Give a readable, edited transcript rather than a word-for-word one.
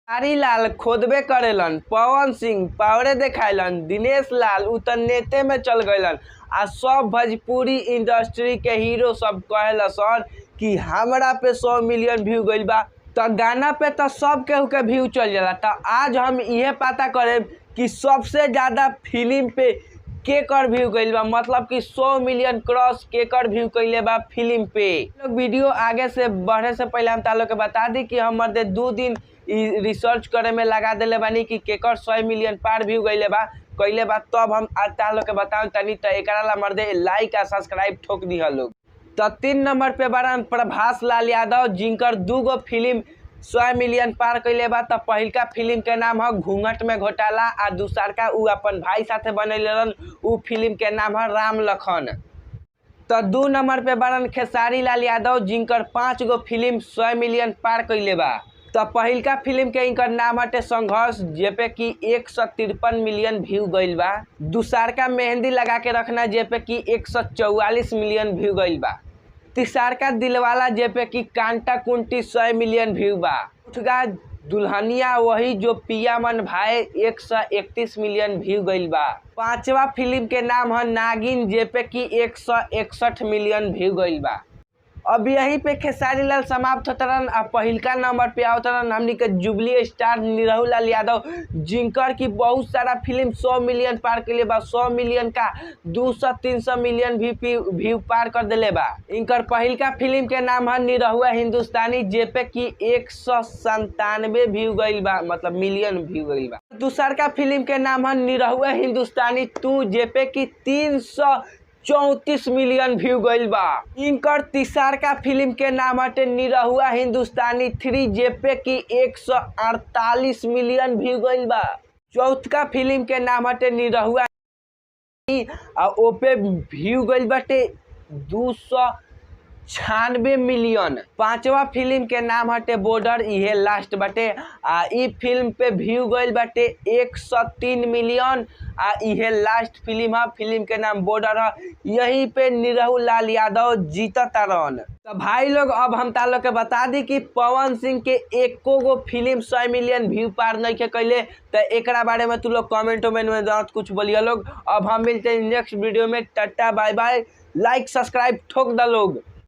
हरी लाल खोदबे करेलन, पवन सिंह पावरे देखाइलन, दिनेश लाल उ त नेते में चल गइलन आ सब भोजपुरी इंडस्ट्री के हीरो सब कहेलन कि हमरा पे 100 मिलियन व्यू गइल बा। तो गाना पे तो सब केहू के व्यू चल जाला। तो आज हम यह पता करें कि सबसे ज्यादा फिल्म पे केकर व्यू गइल बा, मतलब कि 100 मिलियन क्रॉस केकर व्यू कइले बा फिल्म पे। लोग वीडियो आगे से बढ़े से पहले हम तालो के बता दी कि हम मर्दे 2 दिन रिसर्च करे में लगा देले बानी कि केकर 100 मिलियन पार व्यू गइले बा कइले बा। तब हम आज तालो के बताऊं तनी तो एकरा ला मर्दे लाइक आ सब्सक्राइब ठोक दिह लोग। तो 3 नंबर पे बारन प्रभास लाल यादव, जिनकर 2 गो फिल्म 100 मिलियन पार कइले बा। तो पहिलका फिल्म के नाम है घूंघट में घोटाला आ दूसरका उ अपन भाई साथे बनैलन, उ फिल्म के नाम है राम लखन। तो 2 नंबर पे बारन खेसारी लाल यादव, जिनकर 5 गो फिल्म 100 मिलियन पार कइले बा। तो पहिलका फिल्म के इनकर नाम हटे संघर्ष, जेपे कि 153 मिलियन व्यू गइल बा। दूसरका मेहंदी लगा के रखना, जेपे कि 144 मिलियन व्यू गइल बा। तीसरका दिलवाला, जेपे कि कांटा कुंटी 100 मिलियन व्यू बा। चौथा दुल्हनिया वही जो पिया मन भाई 131 मिलियन व्यू गइल बा। 5वां फिल्म के नाम है नागिन, जेपे कि 161 मिलियन व्यू गइल बा। अब यहीं पे खेसारी लाल समाप्त होतरन। आ पहिलका नंबर पे आवतरन हमनी के जुबली स्टार निरहु लाल यादव, जिनकर की बहुत सारा फिल्म 100 मिलियन पार कइले बा। 100 मिलियन का 200-300 मिलियन व्यू पार कर देले बा। इनकर पहिलका फिल्म के नाम है निरहुआ हिंदुस्तानी, जेपे की 197 व्यू गइल बा, मतलब मिलियन व्यू गइल बा। दूसरका फिल्म के नाम है निरहुआ हिंदुस्तानी 2, जेपे की 334 मिलियन व्यू गइल बा। इनकर तीसरका फिल्म के नाम हटे निरहुआ हिंदुस्तानी 3, जेपे की 148 मिलियन व्यू गइल बा। चौथा फिल्म के नाम हटे निरहुआ आ ओपे व्यू गइल बाटे 296 मिलियन। 5वां फिल्म के नाम हटे बॉर्डर, इहे लास्ट बाटे। आ इ फिल्म पे व्यू गइल बाटे 103 मिलियन। आ इहे लास्ट फिल्म है, फिल्म के नाम बॉर्डर है। यहीं पे निरहु लाल यादव जीततारन। तो भाई लोग अब हम तालो के बता दी कि पवन सिंह के एको गो फिल्म 100 मिलियन व्यू पार नहीं के कैले। तो एकरा बारे में तू लोग कमेंट में कुछ बोलिए लोग। अब हम मिलते हैं नेक्स्ट वीडियो में। Tata bye bye, like subscribe ठोक द लोग।